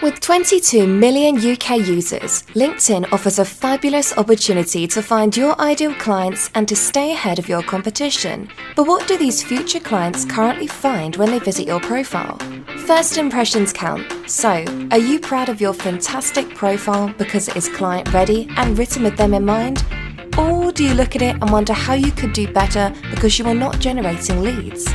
With 22 million UK users, LinkedIn offers a fabulous opportunity to find your ideal clients and to stay ahead of your competition. But what do these future clients currently find when they visit your profile? First impressions count. So, are you proud of your fantastic profile because it is client ready and written with them in mind? Or do you look at it and wonder how you could do better because you are not generating leads?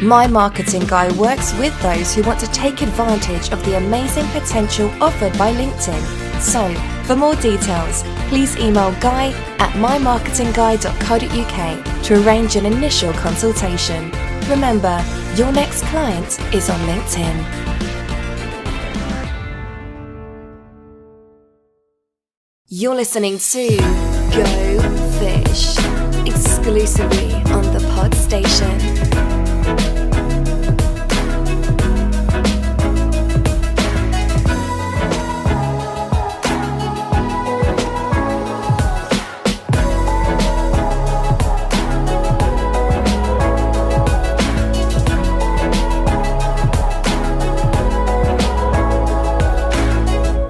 My Marketing Guy works with those who want to take advantage of the amazing potential offered by LinkedIn. So, for more details, please email guy@mymarketingguy.co.uk to arrange an initial consultation. Remember, your next client is on LinkedIn. You're listening to Go Fish, exclusively on the Pod Station.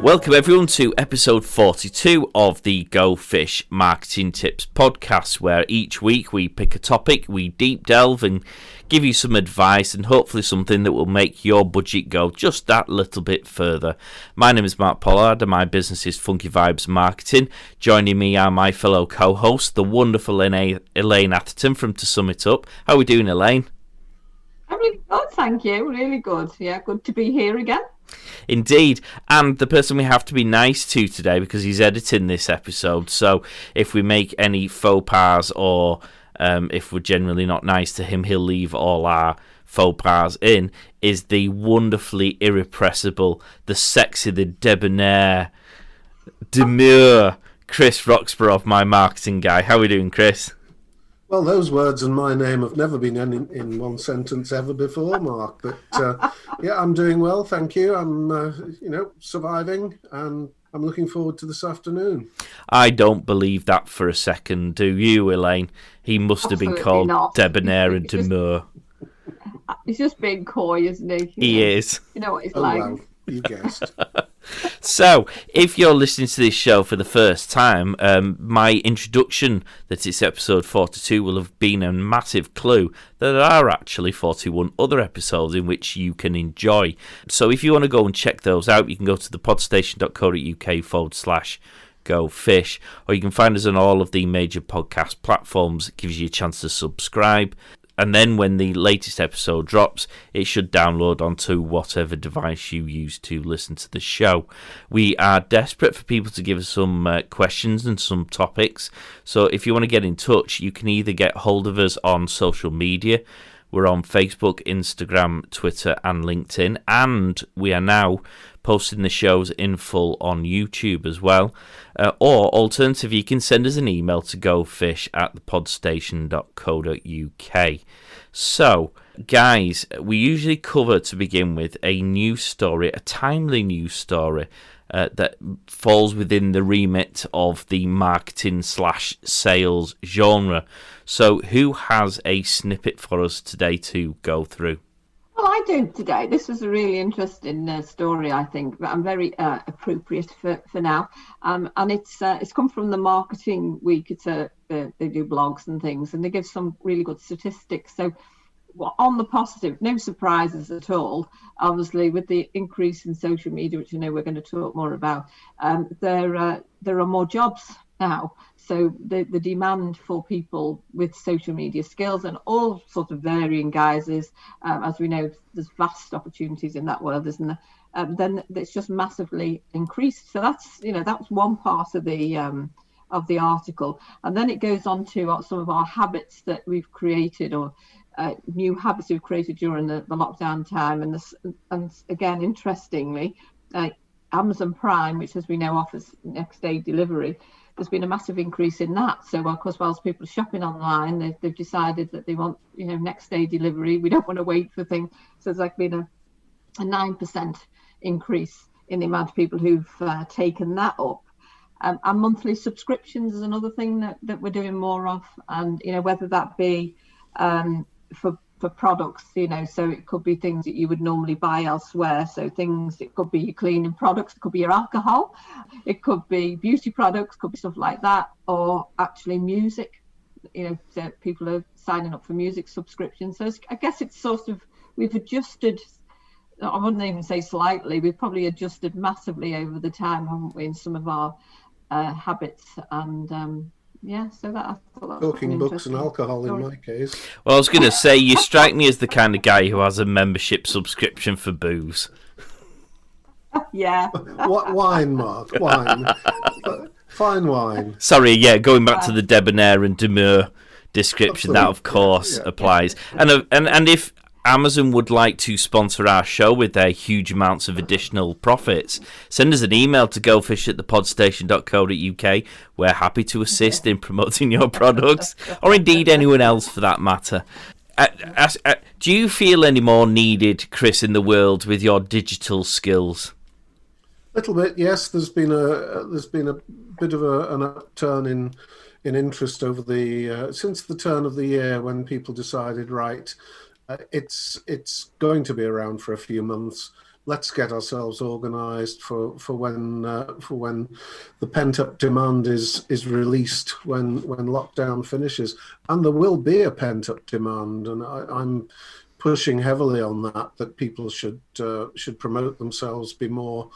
Welcome everyone to episode 42 of the Go Fish Marketing Tips podcast, where each week we pick a topic, we deep delve and give you some advice and hopefully something that will make your budget go just that little bit further. My name is Mark Pollard and my business is Funky Vibes Marketing. Joining me are my fellow co-host, the wonderful Elaine Atherton from To Sum It Up. How are we doing, Elaine? I'm really good, thank you. Really good. Yeah, good to be here again. Indeed, and the person we have to be nice to today because he's editing this episode, so if we make any faux pas or if we're generally not nice to him, he'll leave all our faux pas in, is the wonderfully irrepressible, the sexy, the debonair, demure Chris Roxburgh of My Marketing Guy. How are we doing, Chris? Well, those words and my name have never been in one sentence ever before, Mark. But yeah, I'm doing well, thank you. I'm, surviving, and I'm looking forward to this afternoon. I don't believe that for a second, do you, Elaine? He must have been called debonair and demure. He's just being coy, isn't he? He is. You know what he's like. Well, you guessed. So, if you're listening to this show for the first time, my introduction that it's episode 42 will have been a massive clue that there are actually 41 other episodes in which you can enjoy. So if you want to go and check those out, you can go to thepodstation.co.uk/Go Fish, or you can find us on all of the major podcast platforms. It gives you a chance to subscribe. And then when the latest episode drops, it should download onto whatever device you use to listen to the show. We are desperate for people to give us some questions and some topics. So if you want to get in touch, you can either get hold of us on social media. We're on Facebook, Instagram, Twitter and LinkedIn. And we are now posting the shows in full on YouTube as well. Or alternatively, you can send us an email to gofish@thepodstation.co.uk. So, guys, we usually cover, to begin with, a news story, a timely news story that falls within the remit of the marketing/sales genre. So, who has a snippet for us today to go through? Well, I do today. This was a really interesting story, I think, but I'm very appropriate for now. And it's come from the Marketing Week. They do blogs and things, and they give some really good statistics. So, on the positive, no surprises at all. Obviously, with the increase in social media, which we're going to talk more about, there are more jobs now. So the demand for people with social media skills and all sorts of varying guises, as we know, there's vast opportunities in that world, isn't there? Then it's just massively increased. So that's one part of the article, and then it goes on to some of our habits that we've created, or new habits we've created during the lockdown time, and again, interestingly, Amazon Prime, which, as we know, offers next day delivery. There's been a massive increase in that. So, of course, whilst people are shopping online, they've decided that they want, next day delivery. We don't want to wait for things. So there's been a 9% increase in the amount of people who've taken that up. And monthly subscriptions is another thing that we're doing more of. And, whether that be for for products, so it could be things that you would normally buy elsewhere. So it could be your cleaning products, it could be your alcohol, it could be beauty products, could be stuff like that, or actually music. So people are signing up for music subscriptions. So I guess it's sort of, we've adjusted, I wouldn't even say slightly, we've probably adjusted massively over the time, haven't we, in some of our habits. And so that I thought that was talking books and alcohol in my case. Well, I was going to say, you strike me as the kind of guy who has a membership subscription for booze. Yeah. What wine, Mark? Wine. Fine wine. Sorry, going back to the debonair and demure description, that of course applies. And if Amazon would like to sponsor our show with their huge amounts of additional profits, send us an email to gofish@thepodstation.co.uk. We're happy to assist in promoting your products, or indeed anyone else for that matter. Do you feel any more needed, Chris, in the world with your digital skills? A little bit, yes. There's been a bit of an upturn in interest over since the turn of the year, when people decided, right, it's going to be around for a few months. Let's get ourselves organised for when the pent up demand is released, when lockdown finishes, and there will be a pent up demand, and I'm pushing heavily on that people should promote themselves, be more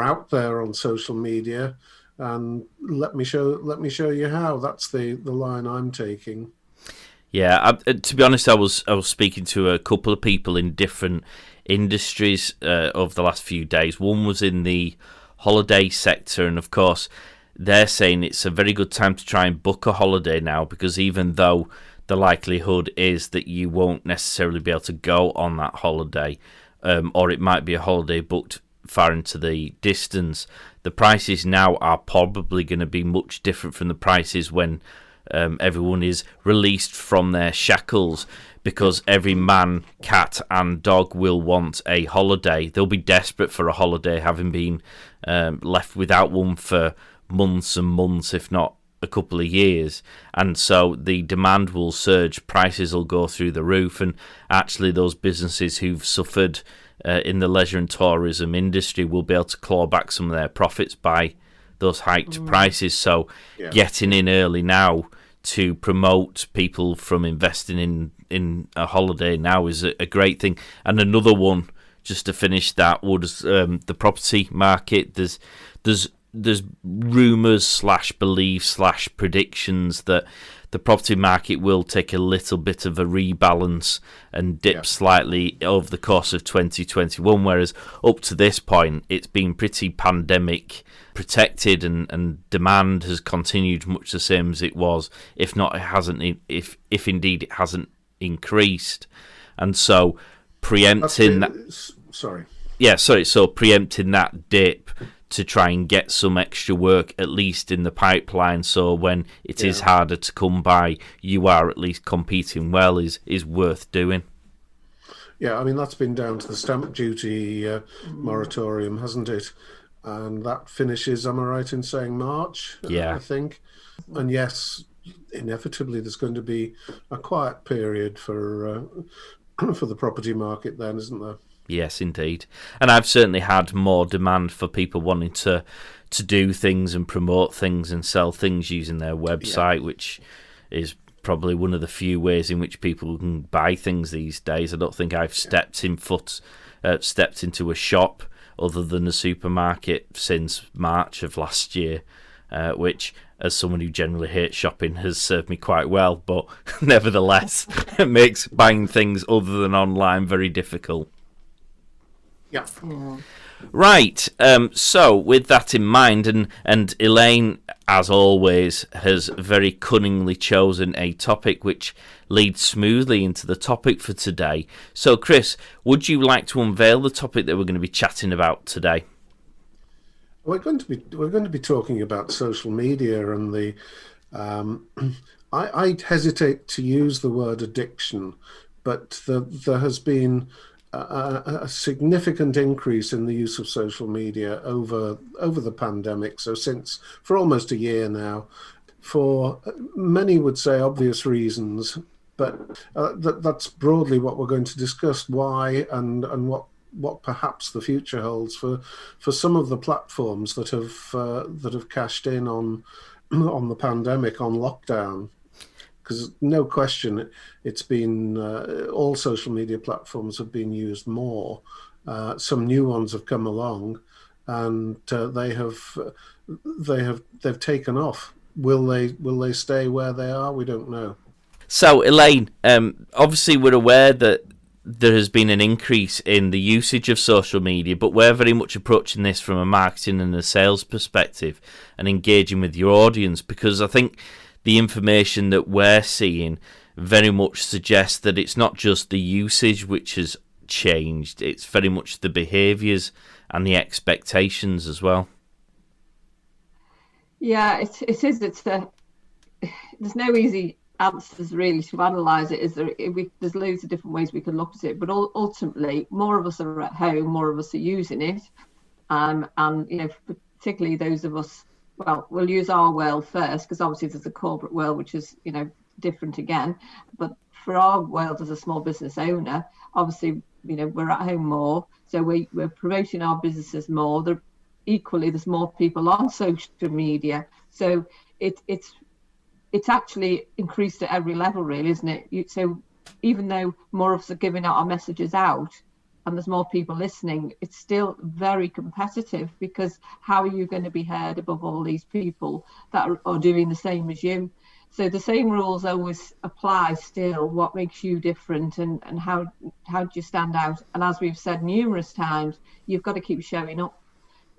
out there on social media, and let me show you how. That's the line I'm taking. Yeah, to be honest, I was speaking to a couple of people in different industries over the last few days. One was in the holiday sector, and of course, they're saying it's a very good time to try and book a holiday now, because even though the likelihood is that you won't necessarily be able to go on that holiday, or it might be a holiday booked far into the distance, the prices now are probably going to be much different from the prices when everyone is released from their shackles, because every man, cat and dog will want a holiday. They'll be desperate for a holiday, having been left without one for months and months, if not a couple of years. And so the demand will surge, prices will go through the roof, and actually those businesses who've suffered in the leisure and tourism industry will be able to claw back some of their profits by those hiked prices. So getting in early now to promote people from investing in a holiday now is a great thing. And another one, just to finish that, was the property market. There's rumours / beliefs / predictions that the property market will take a little bit of a rebalance and dip slightly over the course of 2021, whereas up to this point it's been pretty pandemic protected, and demand has continued much the same as it was, if not it hasn't, if indeed it hasn't increased. And so preempting so preempting that dip to try and get some extra work at least in the pipeline, so when it is harder to come by, you are at least competing well, is worth doing. Yeah, I mean, that's been down to the stamp duty moratorium, hasn't it? And that finishes, am I right in saying, March? I think. And yes, inevitably there's going to be a quiet period for the property market then, isn't there? Yes, indeed. And I've certainly had more demand for people wanting to do things and promote things and sell things using their website, which is probably one of the few ways in which people can buy things these days. I don't think I've stepped into a shop other than a supermarket since March of last year, which, as someone who generally hates shopping, has served me quite well. But nevertheless, it makes buying things other than online very difficult. Yeah. Right. So with that in mind, and Elaine, as always, has very cunningly chosen a topic which leads smoothly into the topic for today. So, Chris, would you like to unveil the topic that we're going to be chatting about today? We're going to be talking about social media and the. I hesitate to use the word addiction, but there has been a significant increase in the use of social media over the pandemic. So for almost a year now, for many would say obvious reasons, But that's broadly what we're going to discuss, why and what perhaps the future holds for some of the platforms that have cashed in on the pandemic, on lockdown. Because no question, it's been all social media platforms have been used more. Some new ones have come along, and they've taken off. Will they stay where they are? We don't know. So, Elaine, obviously we're aware that there has been an increase in the usage of social media, but we're very much approaching this from a marketing and a sales perspective and engaging with your audience, because I think the information that we're seeing very much suggests that it's not just the usage which has changed, it's very much the behaviours and the expectations as well. Yeah, it is. There's no easy answers really to analyse it. There's loads of different ways we can look at it, but ultimately more of us are at home, more of us are using it, and particularly those of us, well, we'll use our world first, because obviously there's a corporate world which is different again, but for our world as a small business owner, obviously we're at home more, so we're promoting our businesses more. There's more people on social media, so it's actually increased at every level, really, isn't it? So even though more of us are giving out our messages out and there's more people listening, it's still very competitive, because how are you going to be heard above all these people that are doing the same as you? So the same rules always apply still. What makes you different, and how do you stand out? And as we've said numerous times, you've got to keep showing up.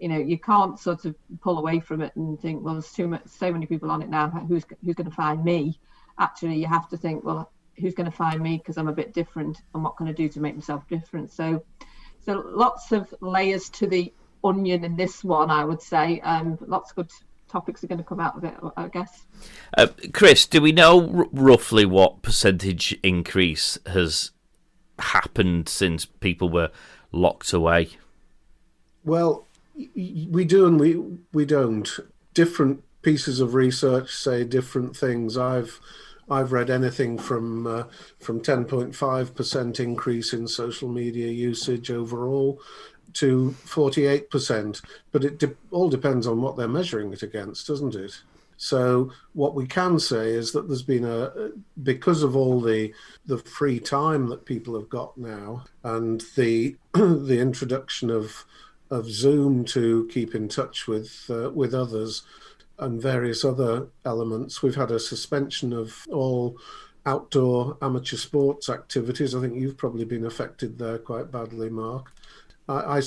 You can't sort of pull away from it and think, well, there's so many people on it now, who's going to find me? Actually, you have to think, well, who's going to find me because I'm a bit different, and what can I do to make myself different? So lots of layers to the onion in this one, I would say. Lots of good topics are going to come out of it, I guess. Chris, do we know roughly what percentage increase has happened since people were locked away? Well, we do and we don't. Different pieces of research say different things. I've read anything from 10.5% increase in social media usage overall to 48%, but it all depends on what they're measuring it against, doesn't it? So what we can say is that there's been because of all the free time that people have got now, and the the introduction of Zoom to keep in touch with others, and various other elements. We've had a suspension of all outdoor amateur sports activities. I think you've probably been affected there quite badly, Mark. I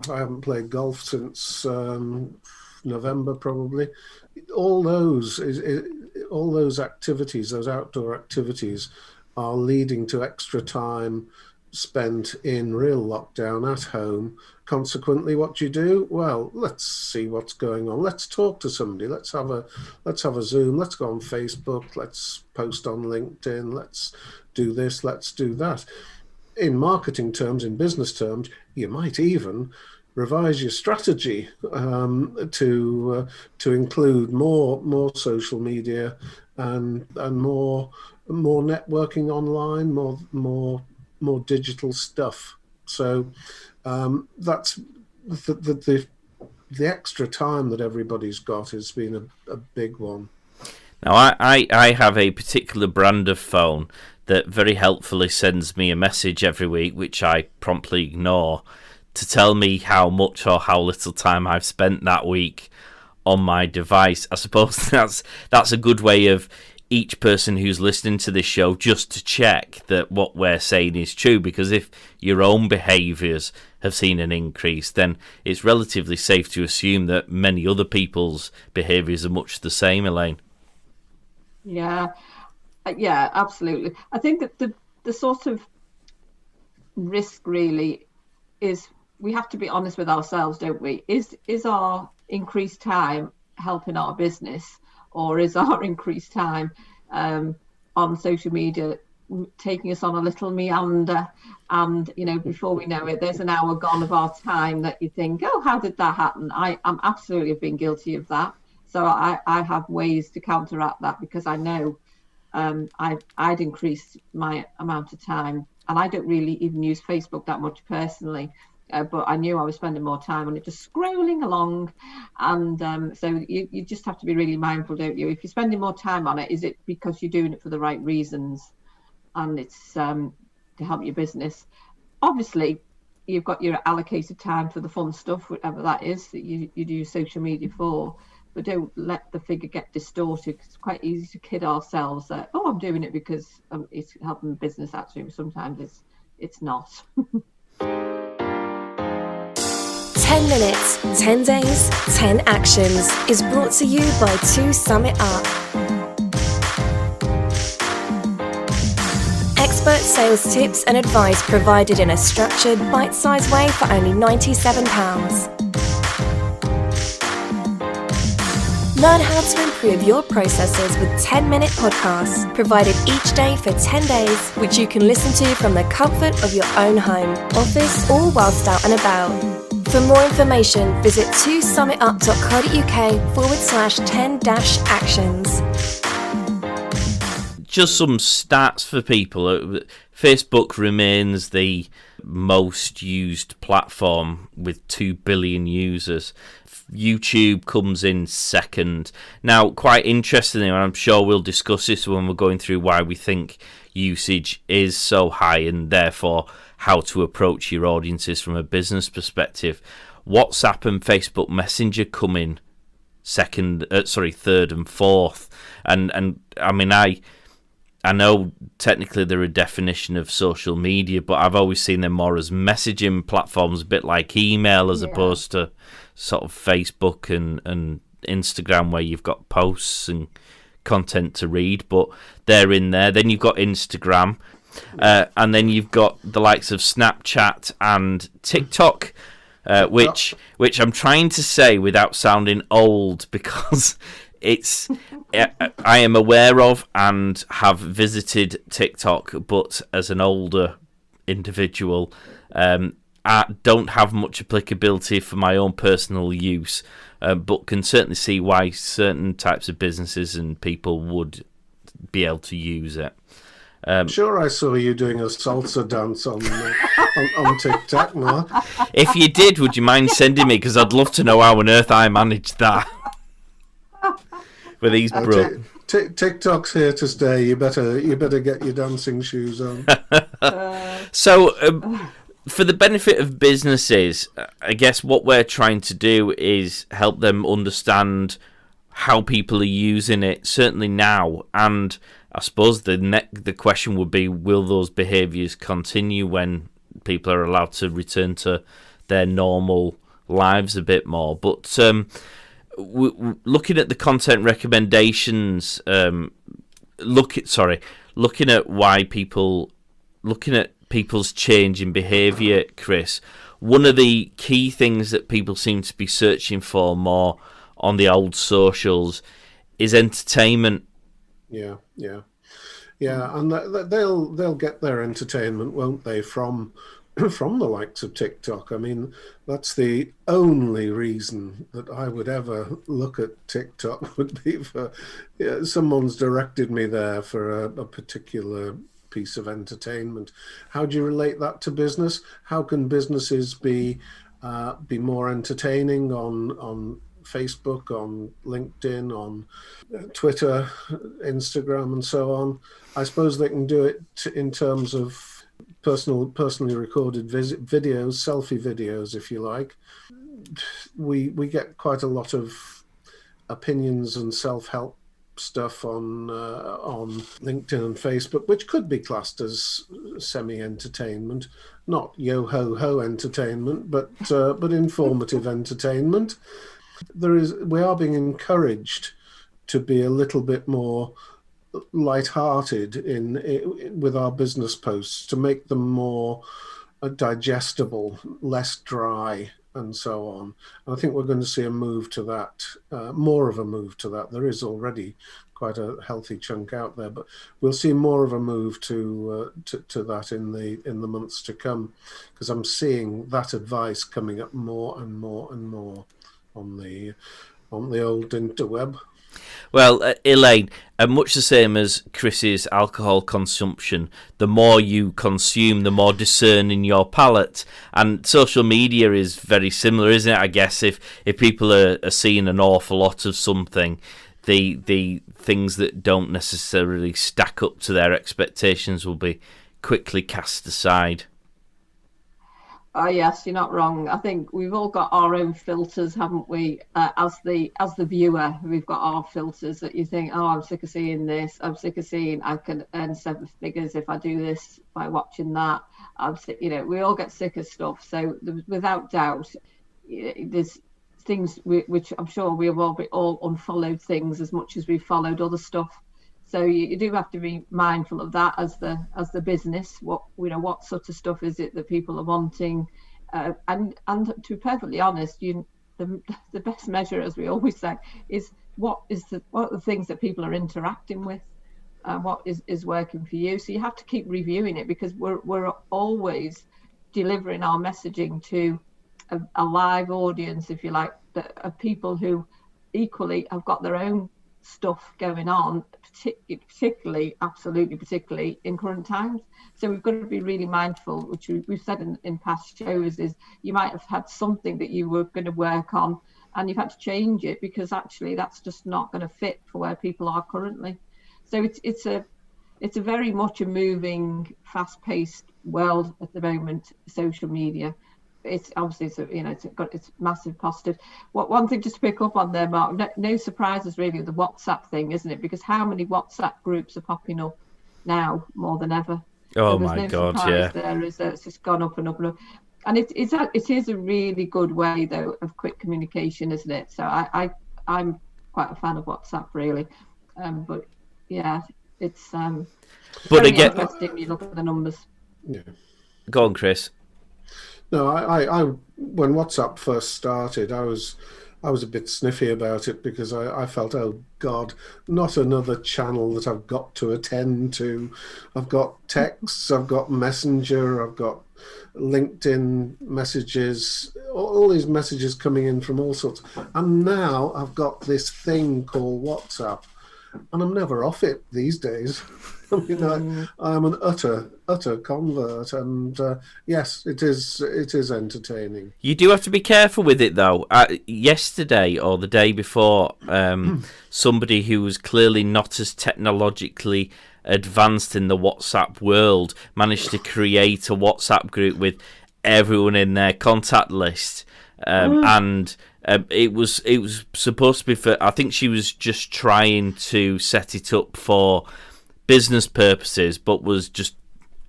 haven't played golf since November probably. All those activities, those outdoor activities, are leading to extra time spent in real lockdown at home. Consequently, what do you do? Well, let's see what's going on. Let's talk to somebody. Let's have a Zoom. Let's go on Facebook. Let's post on LinkedIn. Let's do this. Let's do that. In marketing terms, in business terms, you might even revise your strategy to include more social media and more networking online, more digital stuff. So that's the extra time that everybody's got has been a big one. Now, I have a particular brand of phone that very helpfully sends me a message every week, which I promptly ignore, to tell me how much or how little time I've spent that week on my device. I suppose that's a good way of each person who's listening to this show just to check that what we're saying is true, because if your own behaviours have seen an increase, then it's relatively safe to assume that many other people's behaviours are much the same, Elaine. Yeah, absolutely. I think that the sort of risk really is, we have to be honest with ourselves, don't we? Is our increased time helping our business, or is our increased time on social media taking us on a little meander, and before we know it, there's an hour gone of our time that you think, oh, how did that happen? I'm absolutely been guilty of that. So I have ways to counteract that, because I know I'd increased my amount of time, and I don't really even use Facebook that much personally. But I knew I was spending more time on it, just scrolling along. And so you just have to be really mindful, don't you? If you're spending more time on it, is it because you're doing it for the right reasons and it's to help your business? Obviously, you've got your allocated time for the fun stuff, whatever that is, that you do social media for. But don't let the figure get distorted. It's quite easy to kid ourselves that, oh, I'm doing it because it's helping the business. Actually, sometimes it's not. 10 minutes, 10 days, 10 actions is brought to you by 2 Summit Up. Expert sales tips and advice provided in a structured, bite-sized way for only £97. Learn how to improve your processes with 10-minute podcasts provided each day for 10 days, which you can listen to from the comfort of your own home, office, or whilst out and about. For more information, visit 2summitup.co.uk/10-actions. Just some stats for people. Facebook remains the most used platform with 2 billion users. YouTube comes in second. Now, quite interestingly, and I'm sure we'll discuss this when we're going through why we think usage is so high and therefore how to approach your audiences from a business perspective. WhatsApp and Facebook Messenger come in third and fourth. And I mean, I know technically they're a definition of social media, but I've always seen them more as messaging platforms, a bit like email as opposed to sort of Facebook and Instagram where you've got posts and content to read, but they're in there. Then you've got Instagram, and then you've got the likes of Snapchat and TikTok, which I'm trying to say without sounding old because it's I am aware of and have visited TikTok, but as an older individual, I don't have much applicability for my own personal use, but can certainly see why certain types of businesses and people would be able to use it. Sure, I saw you doing a salsa dance on TikTok, Mark. If you did, would you mind sending me? Because I'd love to know how on earth I managed that. With these TikTok's here to stay. You better get your dancing shoes on. So, for the benefit of businesses, I guess what we're trying to do is help them understand how people are using it, certainly now. And I suppose the question would be, will those behaviours continue when people are allowed to return to their normal lives a bit more? But looking at the content recommendations, looking at people's change in behaviour, Chris, one of the key things that people seem to be searching for more on the old socials is entertainment. Yeah, and they'll get their entertainment, won't they, from the likes of TikTok. I mean, that's the only reason that I would ever look at TikTok would be for someone's directed me there for a particular piece of entertainment. How do you relate that to business? How can businesses be more entertaining on Facebook, on LinkedIn, on Twitter, Instagram, and so on? I suppose they can do it in terms of personally recorded videos, selfie videos, if you like. We get quite a lot of opinions and self-help stuff on LinkedIn and Facebook, which could be classed as semi-entertainment, not yo-ho-ho entertainment, but informative entertainment. We are being encouraged to be a little bit more light-hearted with our business posts, to make them more digestible, less dry, and so on. And I think we're going to see a move to that, more of a move to that. There is already quite a healthy chunk out there, but we'll see more of a move to that in the months to come, because I'm seeing that advice coming up more and more and more on the old interweb. Well, Elaine, much the same as Chris's alcohol consumption, the more you consume, the more discerning your palate. And social media is very similar, isn't it? I guess if people are seeing an awful lot of something, the things that don't necessarily stack up to their expectations will be quickly cast aside. Oh yes, you're not wrong. I think we've all got our own filters, haven't we? As the viewer, we've got our filters that you think, oh, I'm sick of seeing this. I'm sick of seeing I can earn 7 figures if I do this by watching that. I'm sick, we all get sick of stuff. So without doubt, there's things which I'm sure we have all unfollowed things as much as we've followed other stuff. So you do have to be mindful of that as the business. What sort of stuff is it that people are wanting, and to be perfectly honest, the best measure, as we always say, is what are the things that people are interacting with, what is working for you. So you have to keep reviewing it, because we're always delivering our messaging to a live audience, if you like, of people who equally have got their own stuff going on, particularly in current times. So we've got to be really mindful, which we've said in past shows, is you might have had something that you were going to work on and you've had to change it because actually that's just not going to fit for where people are currently. So it's a very much a moving, fast-paced world at the moment, social media. It's obviously, it's massive positive. One thing just to pick up on there, Mark, no surprises really with the WhatsApp thing, isn't it? Because how many WhatsApp groups are popping up now more than ever? Oh, so my God, yeah. There is it's just gone up and up and up. And it is a really good way, though, of quick communication, isn't it? So I'm quite a fan of WhatsApp, really. But yeah, it's but again, interesting when you look at the numbers. Yeah. Go on, Chris. No, I when WhatsApp first started, I was a bit sniffy about it because I felt, oh God, not another channel that I've got to attend to. I've got texts, I've got Messenger, I've got LinkedIn messages, all these messages coming in from all sorts. And now I've got this thing called WhatsApp, and I'm never off it these days. I mean, I'm an utter convert, and yes, it is entertaining. You do have to be careful with it, though. Yesterday or the day before, somebody who was clearly not as technologically advanced in the WhatsApp world managed to create a WhatsApp group with everyone in their contact list, and it was supposed to be for. I think she was just trying to set it up for business purposes, but was just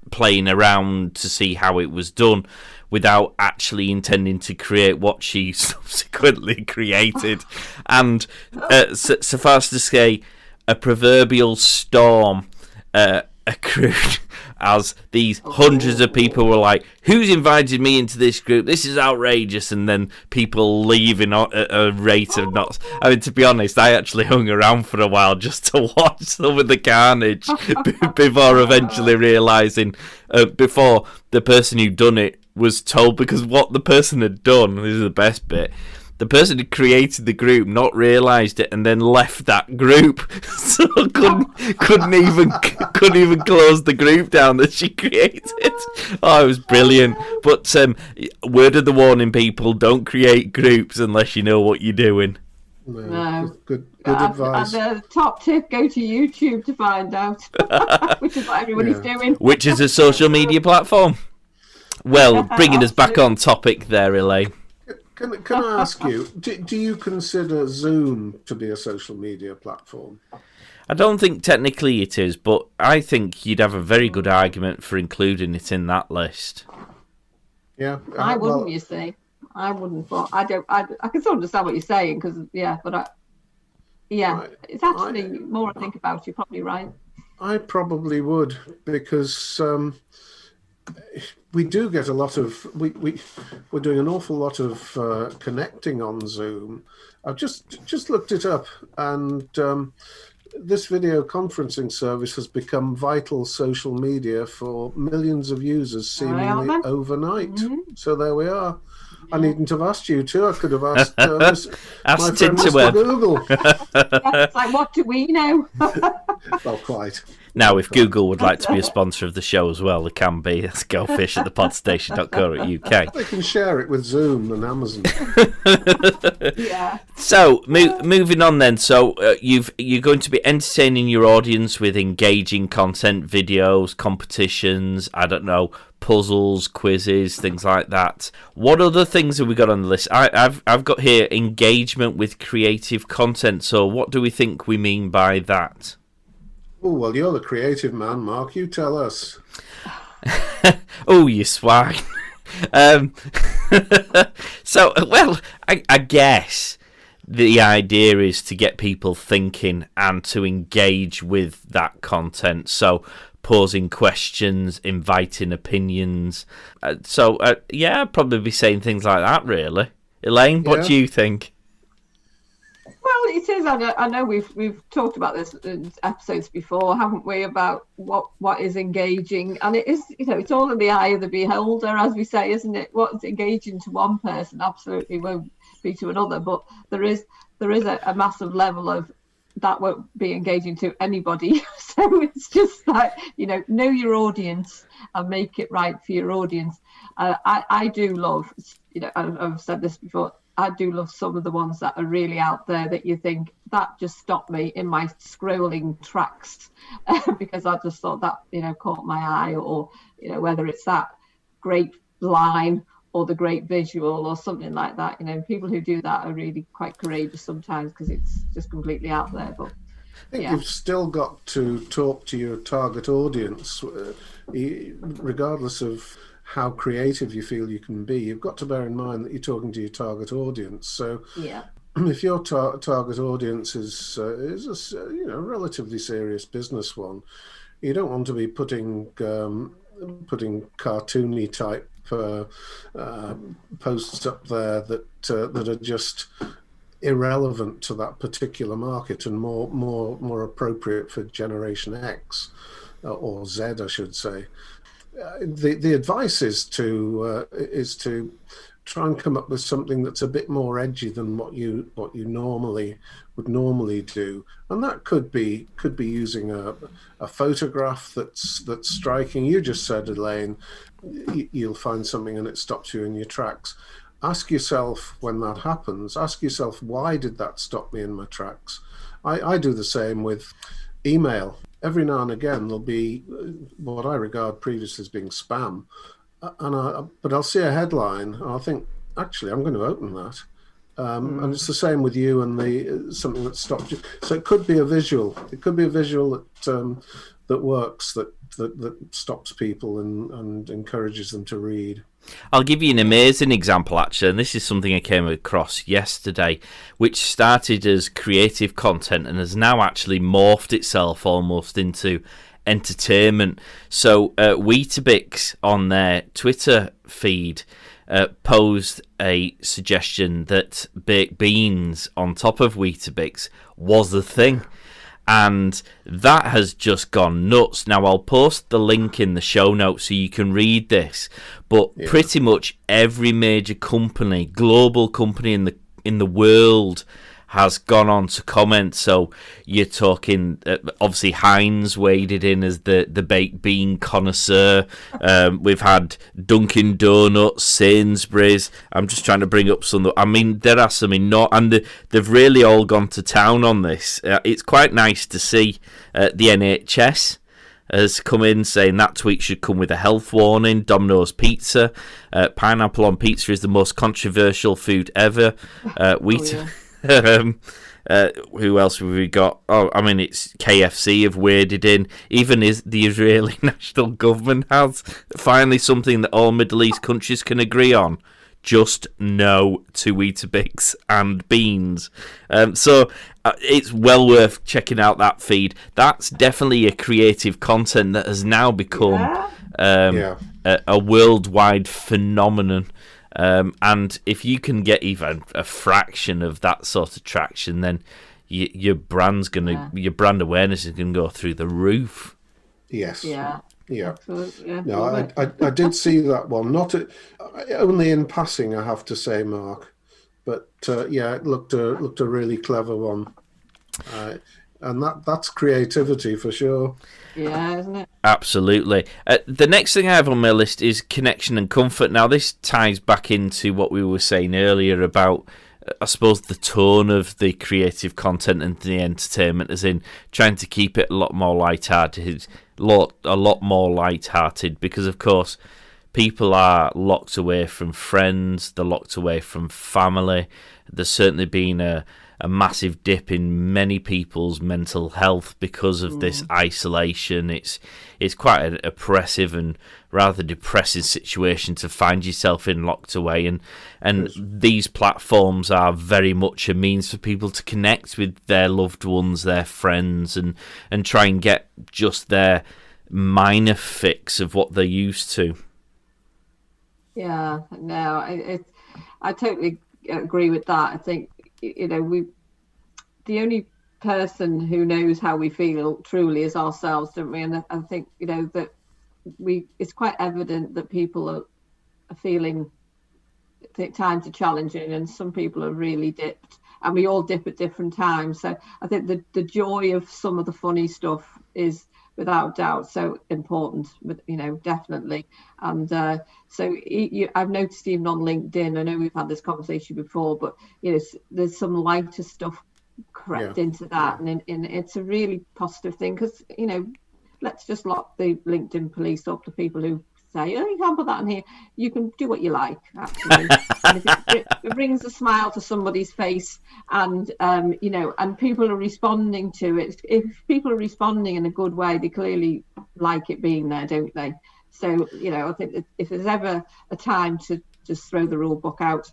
playing around to see how it was done without actually intending to create what she subsequently created. And suffice to say, a proverbial storm accrued as these hundreds of people were like, who's invited me into this group? This is outrageous. And then people leaving at a rate of knots. I mean, to be honest, I actually hung around for a while just to watch some of the carnage before eventually realising, before the person who'd done it was told, because what the person had done, this is the best bit, the person who created the group not realised it and then left that group, so couldn't even close the group down that she created. Oh, it was brilliant. But word of the warning, people, don't create groups unless you know what you're doing. No. Good advice. And the top tip: go to YouTube to find out, which is what everybody's doing. Which is a social media platform. Well, bringing us back on topic there, Elaine. Can I ask you, do you consider Zoom to be a social media platform? I don't think technically it is, but I think you'd have a very good argument for including it in that list. Yeah, I wouldn't. You see, I wouldn't. But I don't. I can sort of understand what you're saying, because it's actually more I think about. You're probably right. I probably would, because we do get a lot of we're doing an awful lot of connecting on Zoom. I've just looked it up, and this video conferencing service has become vital social media for millions of users seemingly overnight. Mm-hmm. So there we are. I needn't have asked you two. I could have asked my friend Mr. Google. It's like, what do we know? Well, quite. Now, if Google would like to be a sponsor of the show as well, they can be. It's gofish@thepodstation.co.uk. They can share it with Zoom and Amazon. Yeah. So, moving on then. So, you're going to be entertaining your audience with engaging content, videos, competitions, I don't know, puzzles, quizzes, things like that. What other things have we got on the list? I've got here engagement with creative content. So, what do we think we mean by that? Oh, well, you're the creative man, Mark. You tell us. Oh, you swine. So, well, I guess the idea is to get people thinking and to engage with that content. So, posing questions, inviting opinions. Yeah, I'd probably be saying things like that, really. Elaine, what do you think? Well, it is. I know we've talked about this in episodes before, haven't we? About what is engaging, and it is, it's all in the eye of the beholder, as we say, isn't it? What's engaging to one person absolutely won't be to another. But there is a massive level of that won't be engaging to anybody. So it's just like, know your audience and make it right for your audience. I do love, I've said this before. I do love some of the ones that are really out there that you think that just stopped me in my scrolling tracks because I just thought that, caught my eye, or, whether it's that great line or the great visual or something like that. People who do that are really quite courageous sometimes because it's just completely out there. But I think you've still got to talk to your target audience, regardless of how creative you feel you can be. You've got to bear in mind that you're talking to your target audience. So if your target audience is a relatively serious business one, you don't want to be putting cartoony type posts up there that are just irrelevant to that particular market and more appropriate for Generation X or Z, I should say. The advice is to try and come up with something that's a bit more edgy than what you would normally do, and that could be using a photograph that's striking. You just said, Elaine, you'll find something and it stops you in your tracks. Ask yourself, when that happens, why did that stop me in my tracks? I do the same with email. Every now and again, there'll be what I regard previously as being spam, but I'll see a headline and I'll think, actually, I'm going to open that. And it's the same with you and something that stops you. So it could be a visual. It could be a visual that works, that stops people and encourages them to read. I'll give you an amazing example, actually, and this is something I came across yesterday, which started as creative content and has now actually morphed itself almost into entertainment. So Weetabix on their Twitter feed posed a suggestion that baked beans on top of Weetabix was the thing. And that has just gone nuts. Now, I'll post the link in the show notes so you can read this. But pretty much every major company, global company in the world, has gone on to comment. So you're talking, obviously Heinz waded in as the baked bean connoisseur. We've had Dunkin' Donuts, Sainsbury's. I'm just trying to bring up some. I mean, there are some and they've really all gone to town on this. It's quite nice to see the NHS has come in saying that tweet should come with a health warning. Domino's Pizza, pineapple on pizza is the most controversial food ever. Who else have we got? It's KFC have waded in. Even the Israeli national government has finally something that all Middle East countries can agree on. Just no to Weetabix and beans. So it's well worth checking out that feed. That's definitely a creative content that has now become a worldwide phenomenon. And if you can get even a fraction of that sort of traction, then your brand awareness is gonna go through the roof. Yes. Yeah. Yeah. Excellent. Yeah. No, I did see that one. Only in passing, I have to say, Mark. But yeah, it looked a really clever one, and that's creativity for sure. Yeah, isn't it? Absolutely. The next thing I have on my list is connection and comfort. Now, this ties back into what we were saying earlier about, I suppose, the tone of the creative content and the entertainment, as in trying to keep it a lot more lighthearted, a lot more lighthearted, because, of course, people are locked away from friends, they're locked away from family. There's certainly been a massive dip in many people's mental health because of this isolation. It's quite an oppressive and rather depressing situation to find yourself in, locked away, and these platforms are very much a means for people to connect with their loved ones, their friends, and try and get just their minor fix of what they're used to. Yeah, no, I totally agree with that. I think, the only person who knows how we feel truly is ourselves, don't we? And I think, that it's quite evident that people are feeling times are challenging, and some people are really dipped, and we all dip at different times. So I think the joy of some of the funny stuff is without doubt so important, definitely. And so I've noticed even on LinkedIn, I know we've had this conversation before, but there's some lighter stuff crept into that, and it's a really positive thing, because let's just lock the LinkedIn police up, the people who say, oh, you can't put that in here. You can do what you like, actually. And if it brings a smile to somebody's face, and and people are responding to it. If people are responding in a good way, they clearly like it being there, don't they? So I think that if there's ever a time to just throw the rule book out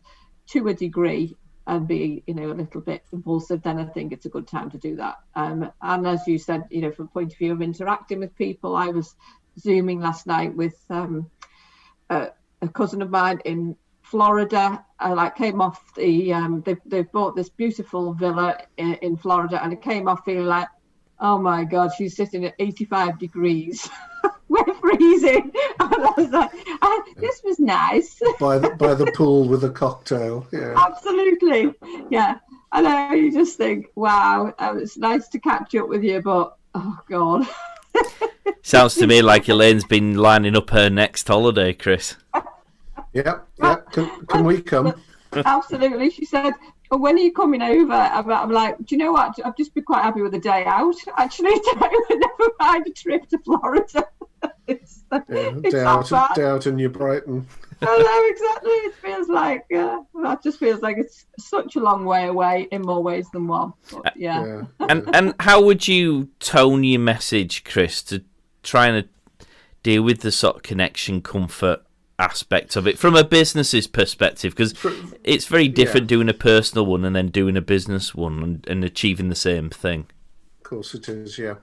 to a degree and be a little bit impulsive, then I think it's a good time to do that. And as you said, from a point of view of interacting with people, I was Zooming last night with a cousin of mine in Florida. I came off they've bought this beautiful villa in Florida, and it came off feeling like, oh my God, she's sitting at 85 degrees. We're freezing. And I was like, this was nice. by the pool with a cocktail. Yeah. Absolutely. Yeah. I know, you just think, wow, it's nice to catch up with you, but oh God. Sounds to me like Elaine's been lining up her next holiday, Chris. Yeah. Can we come? Absolutely. She said, well, when are you coming over? I'm like, do you know what? I've just been quite happy with a day out, actually. Never mind a trip to Florida. It's day out in New Brighton. I know, exactly. It feels like, that just feels like it's such a long way away in more ways than one. But, yeah. And how would you tone your message, Chris, to try and deal with the sort of connection, comfort aspect of it from a business's perspective? Because it's very different doing a personal one and then doing a business one and achieving the same thing. Of course it is, yeah.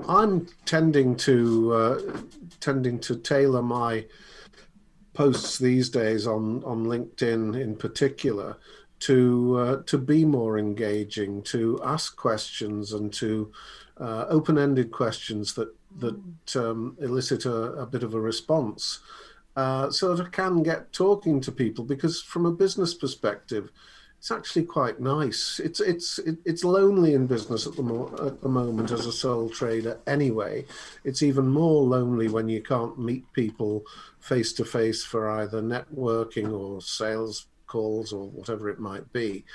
I'm tending to tailor my posts these days on LinkedIn in particular to be more engaging, to ask questions, and to open-ended questions that elicit a bit of a response, so that I can get talking to people. Because from a business perspective, it's actually quite nice. It's lonely in business at the moment as a sole trader anyway. It's even more lonely when you can't meet people face to face for either networking or sales calls or whatever it might be.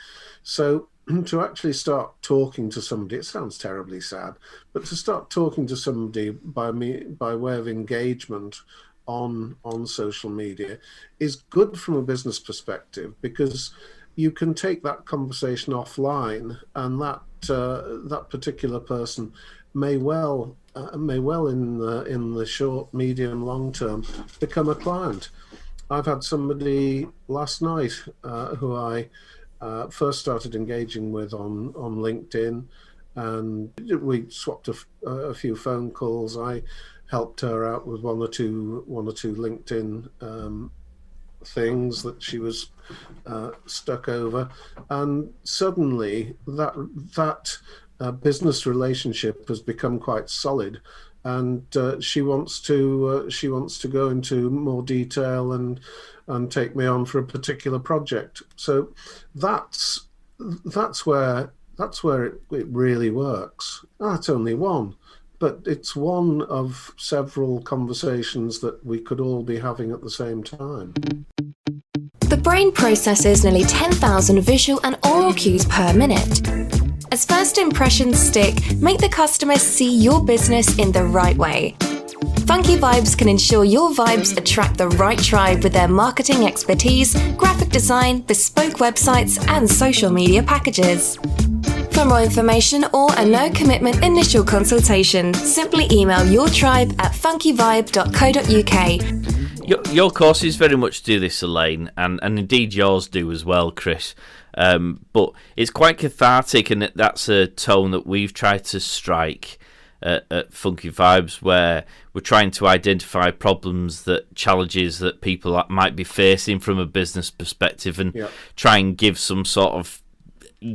So to actually start talking to somebody, it sounds terribly sad, but to start talking to somebody by way of engagement on social media is good from a business perspective, because you can take that conversation offline, and that particular person may well in the short, medium, long term become a client. I've had somebody last night who I first started engaging with on LinkedIn, and we swapped a few phone calls. I helped her out with one or two LinkedIn things that she was stuck over, and suddenly that business relationship has become quite solid, and she wants to go into more detail and take me on for a particular project. So that's where it really works. That's only one, but it's one of several conversations that we could all be having at the same time. The brain processes nearly 10,000 visual and oral cues per minute. As first impressions stick, make the customer see your business in the right way. Funky Vibes can ensure your vibes attract the right tribe with their marketing expertise, graphic design, bespoke websites, and social media packages. For more information or a no-commitment initial consultation, simply email your tribe at funkyvibe.co.uk. Your courses very much do this, Elaine, and indeed yours do as well, Chris. But it's quite cathartic, and that's a tone that we've tried to strike at Funky Vibes, where we're trying to identify challenges that people might be facing from a business perspective, and try and give some sort of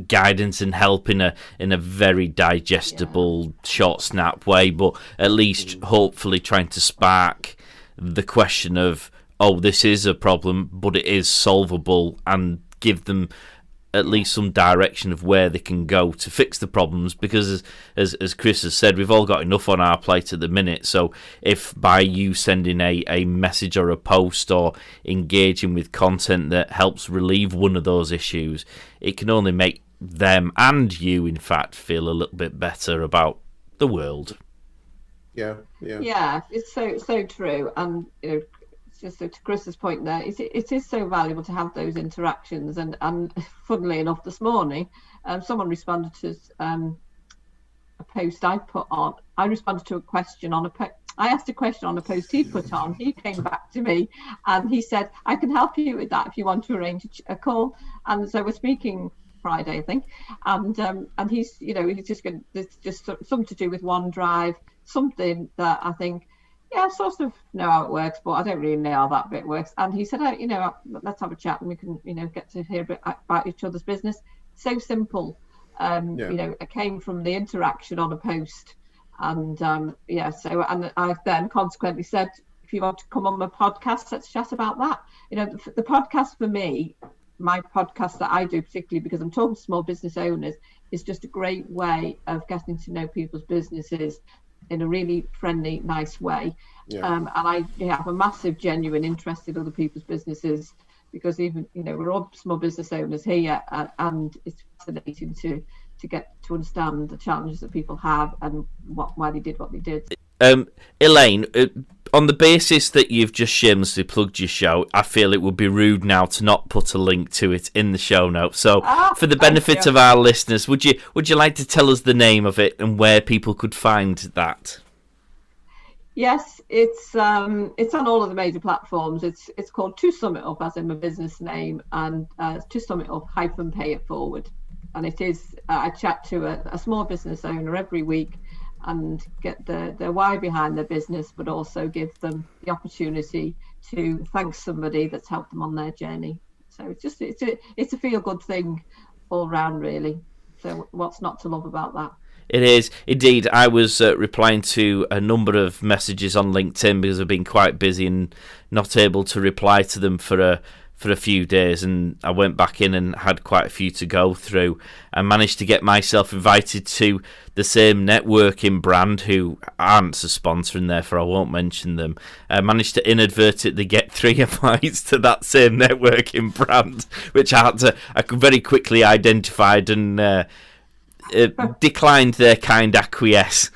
guidance and help in a very digestible, short, snap way, but at least hopefully trying to spark the question of, oh, this is a problem, but it is solvable, and give them at least some direction of where they can go to fix the problems, because as Chris has said, we've all got enough on our plate at the minute. So if by you sending a message or a post or engaging with content that helps relieve one of those issues, it can only make them and you, in fact, feel a little bit better about the world. Yeah, it's so true. And just to Chris's point there, it is so valuable to have those interactions. And funnily enough, this morning, someone responded to a post I put on. I responded to a question on I asked a question on a post he put on. He came back to me and he said, I can help you with that if you want to arrange a call. And so we're speaking Friday, I think. And he's just going. It's just something to do with OneDrive, something that I think, I sort of know how it works, but I don't really know how that bit works. And he said, let's have a chat and we can, get to hear a bit about each other's business. So simple. It came from the interaction on a post. And and I then consequently said, if you want to come on my podcast, let's chat about that. The podcast for me, my podcast that I do, particularly because I'm talking to small business owners, is just a great way of getting to know people's businesses in a really friendly, nice way. And I have a massive, genuine interest in other people's businesses, because even, we're all small business owners here, and it's fascinating to get to understand the challenges that people have and why they did what they did. Elaine, on the basis that you've just shamelessly plugged your show, I feel it would be rude now to not put a link to it in the show notes. So, for the benefit of our listeners, would you like to tell us the name of it and where people could find that? Yes, it's on all of the major platforms. It's called To Sum It Up, as in my business name, and To Sum It Up - Pay It Forward. And it is I chat to a small business owner every week and get the why behind their business, but also give them the opportunity to thank somebody that's helped them on their journey. So it's a feel good thing all round, really. So what's not to love about that? It is indeed. I was replying to a number of messages on LinkedIn because I've been quite busy and not able to reply to them for a few days, and I went back in and had quite a few to go through. I managed to get myself invited to the same networking brand, who aren't a sponsor in, therefore I won't mention them. I managed to inadvertently get 3 invites to that same networking brand, which I very quickly identified and declined their kind acquiesce.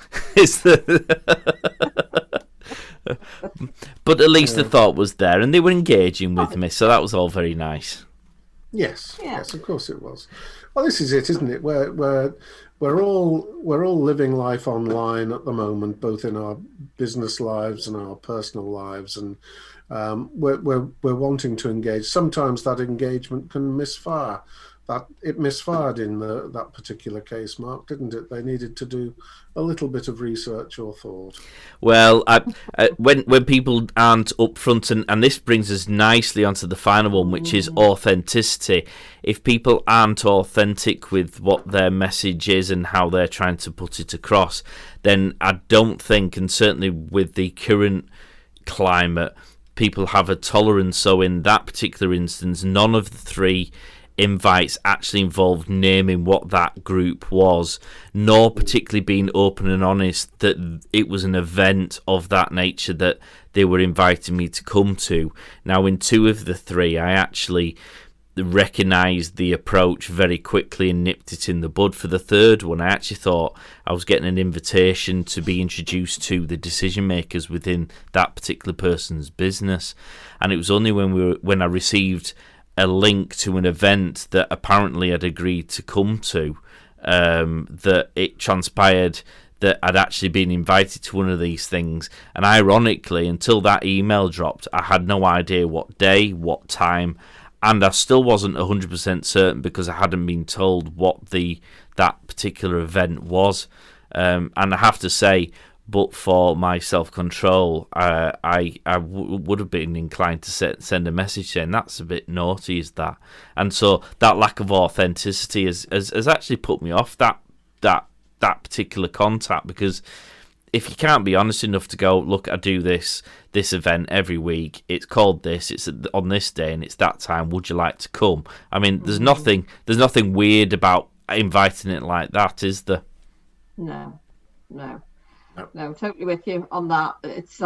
But at least the thought was there, and they were engaging with me, so that was all very nice. Yes, of course it was. Well, this is it, isn't it? We're all living life online at the moment, both in our business lives and our personal lives, and we're wanting to engage. Sometimes that engagement can misfire. That it misfired in that particular case, Mark, didn't it? They needed to do a little bit of research or thought. Well, when people aren't upfront, and this brings us nicely onto the final one, which is authenticity. if people aren't authentic with what their message is and how they're trying to put it across, then I don't think, and certainly with the current climate, people have a tolerance. So in that particular instance, none of the 3 invites actually involved naming what that group was, nor particularly being open and honest that it was an event of that nature that they were inviting me to come to. Now, in 2 of the 3, I actually recognised the approach very quickly and nipped it in the bud. For the 3rd one, I actually thought I was getting an invitation to be introduced to the decision makers within that particular person's business, and it was only when I received a link to an event that apparently I'd agreed to come to that it transpired that I'd actually been invited to one of these things. And ironically, until that email dropped, I had no idea what day, what time, and I still wasn't 100% certain because I hadn't been told what that particular event was. And I have to say, but for my self-control, I would have been inclined to send a message saying that's a bit naughty, is that? And so that lack of authenticity has actually put me off that particular contact, because if you can't be honest enough to go, look, I do this event every week, it's called this, it's on this day and it's that time, would you like to come? I mean, there's nothing weird about inviting it like that, is there? No, totally with you on that. It's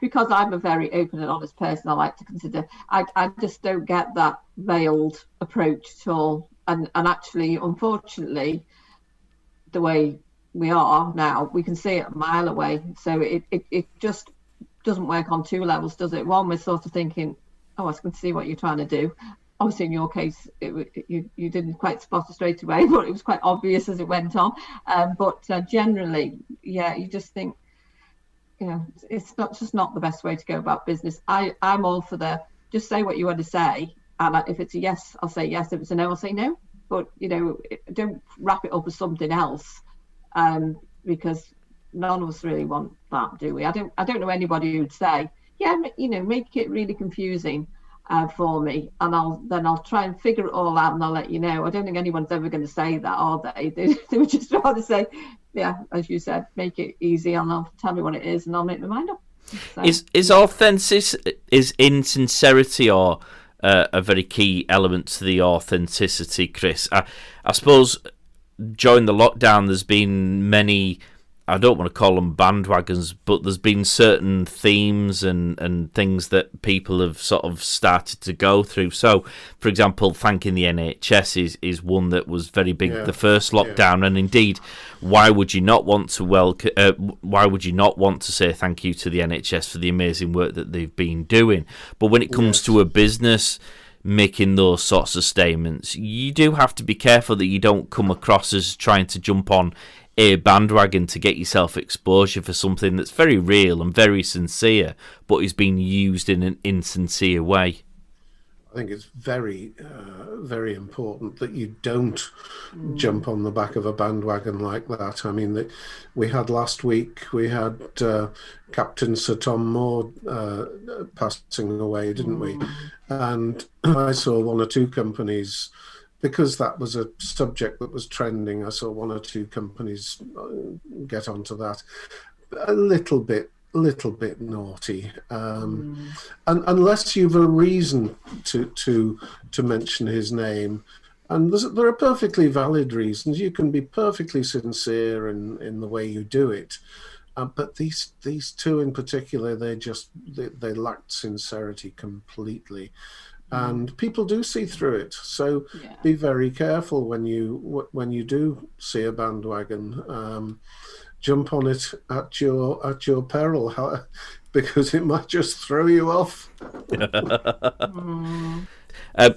because I'm a very open and honest person. I like to consider. I just don't get that veiled approach at all. And actually, unfortunately, the way we are now, we can see it a mile away. So it just doesn't work on 2 levels, does it? One, we're sort of thinking, oh, I can see what you're trying to do. Obviously, in your case, you didn't quite spot it straight away, but it was quite obvious as it went on. But generally, yeah, you just think, it's not the best way to go about business. I'm all for just say what you want to say, and if it's a yes, I'll say yes. If it's a no, I'll say no. But don't wrap it up as something else, because none of us really want that, do we? I don't know anybody who'd say, yeah, make it really confusing for me, and I'll try and figure it all out and I'll let you know. I don't think anyone's ever going to say that, are they? They would just rather say, yeah, as you said, make it easy and I'll tell me what it is and I'll make my mind up. So. Is insincerity or a very key element to the authenticity, Chris? I suppose during the lockdown there's been many, I don't want to call them bandwagons, but there's been certain themes and things that people have sort of started to go through. So, for example, thanking the NHS is one that was very big the first lockdown, and indeed, why would you not want to say thank you to the NHS for the amazing work that they've been doing? But when it comes to a business making those sorts of statements, you do have to be careful that you don't come across as trying to jump on a bandwagon to get yourself exposure for something that's very real and very sincere, but is being used in an insincere way. I think it's very, very important that you don't jump on the back of a bandwagon like that. I mean, we had last week, Captain Sir Tom Moore passing away, didn't we? And I saw 1 or 2 companies, because that was a subject that was trending, I saw 1 or 2 companies get onto that. A little bit naughty, and unless you've a reason to mention his name, and there are perfectly valid reasons. You can be perfectly sincere in the way you do it, but these 2 in particular, they lacked sincerity completely. And people do see through it, so be very careful when you do see a bandwagon. Jump on it at your peril, because it might just throw you off.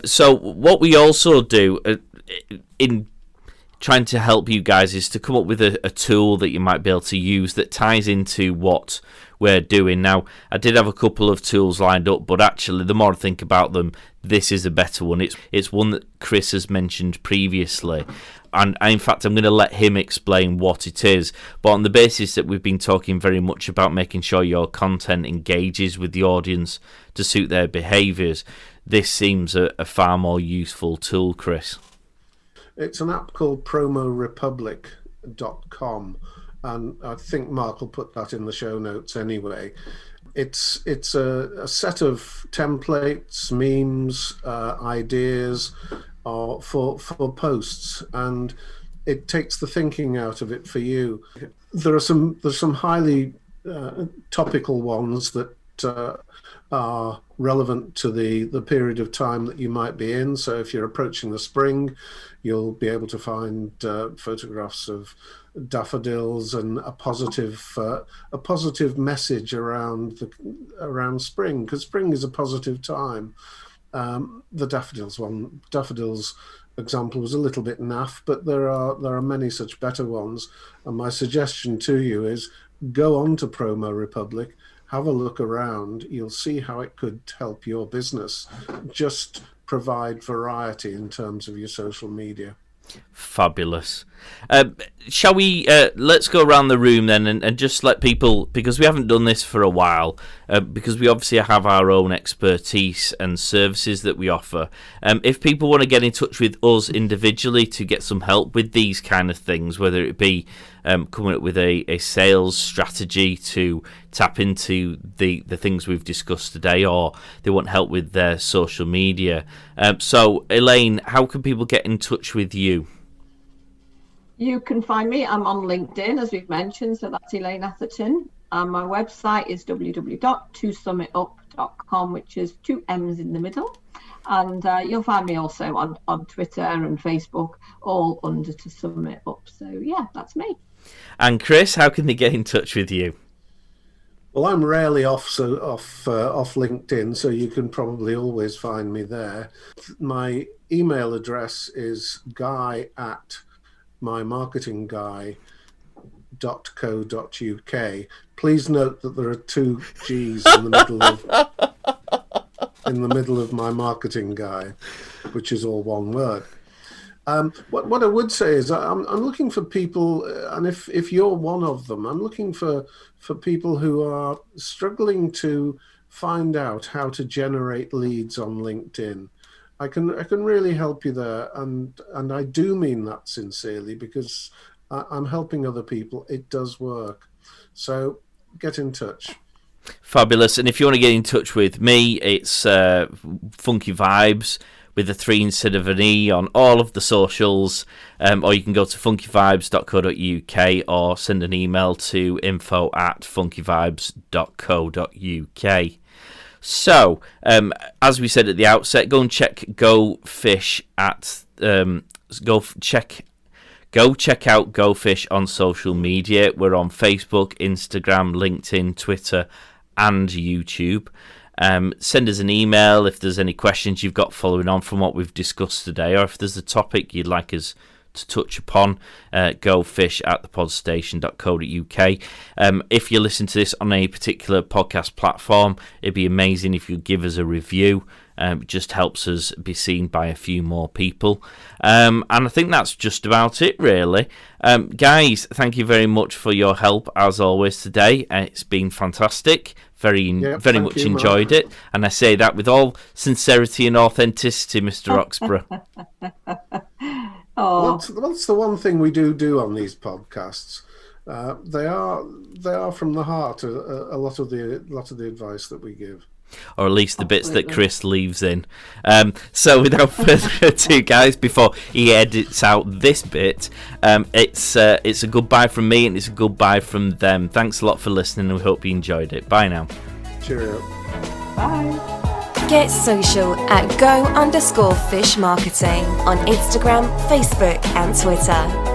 So what we also do in trying to help you guys is to come up with a tool that you might be able to use that ties into what we're doing. Now, I did have a couple of tools lined up, but actually the more I think about them, this is a better one. It's one that Chris has mentioned previously, and in fact I'm going to let him explain what it is, but on the basis that we've been talking very much about making sure your content engages with the audience to suit their behaviours, this seems a far more useful tool, Chris. It's an app called promorepublic.com, and I think Mark will put that in the show notes anyway. It's a set of templates, memes, ideas for posts, and it takes the thinking out of it for you. There's some highly topical ones that are relevant to the period of time that you might be in. So if you're approaching the spring, you'll be able to find photographs of daffodils and a positive message around spring, because spring is a positive time. The daffodils example was a little bit naff, but there are many such better ones. And my suggestion to you is go on to Promo Republic, have a look around. You'll see how it could help your business. Just provide variety in terms of your social media. Fabulous. Shall we let's go around the room then and just let people, because we haven't done this for a while, because we obviously have our own expertise and services that we offer. If people want to get in touch with us individually to get some help with these kind of things, whether it be coming up with a sales strategy to tap into the things we've discussed today, or they want help with their social media. So Elaine, how can people get in touch with you? You can find me. I'm on LinkedIn, as we've mentioned, so that's Elaine Atherton. My website is www.tosummitup.com, which is 2 M's in the middle. And you'll find me also on Twitter and Facebook, all under To Sum It Up. So, yeah, that's me. And Chris, how can they get in touch with you? Well, I'm rarely off LinkedIn, so you can probably always find me there. My email address is guy@mymarketingguy.co.uk. Please note that there are 2 G's in the middle of my marketing guy, which is all one word. What I would say is I'm looking for people, and if you're one of them, I'm looking for people who are struggling to find out how to generate leads on LinkedIn. I can really help you there, and I do mean that sincerely, because I'm helping other people. It does work. So get in touch. Fabulous. And if you want to get in touch with me, it's Funky Vibes with a 3 instead of an E on all of the socials, or you can go to funkyvibes.co.uk or send an email to info@funkyvibes.co.uk. So, as we said at the outset, go and check Go Fish at go check out Go Fish on social media. We're on Facebook, Instagram, LinkedIn, Twitter, and YouTube. Send us an email if there's any questions you've got following on from what we've discussed today, or if there's a topic you'd like us to touch upon. gofish@thepodstation.co.uk. If you listen to this on a particular podcast platform, it'd be amazing if you give us a review. It just helps us be seen by a few more people. And I think that's just about it, really. Guys, thank you very much for your help, as always, today. It's been fantastic. Very much enjoyed it. And I say that with all sincerity and authenticity, Mr. Roxburgh. Oh, That's the one thing we do on these podcasts. They are from the heart. A lot of the advice that we give, or at least the bits that Chris leaves in. So without further ado, guys, before he edits out this bit, it's a goodbye from me and it's a goodbye from them. Thanks a lot for listening, and we hope you enjoyed it. Bye now. Cheerio. bye. Get social at go_fish marketing on Instagram, Facebook, and Twitter.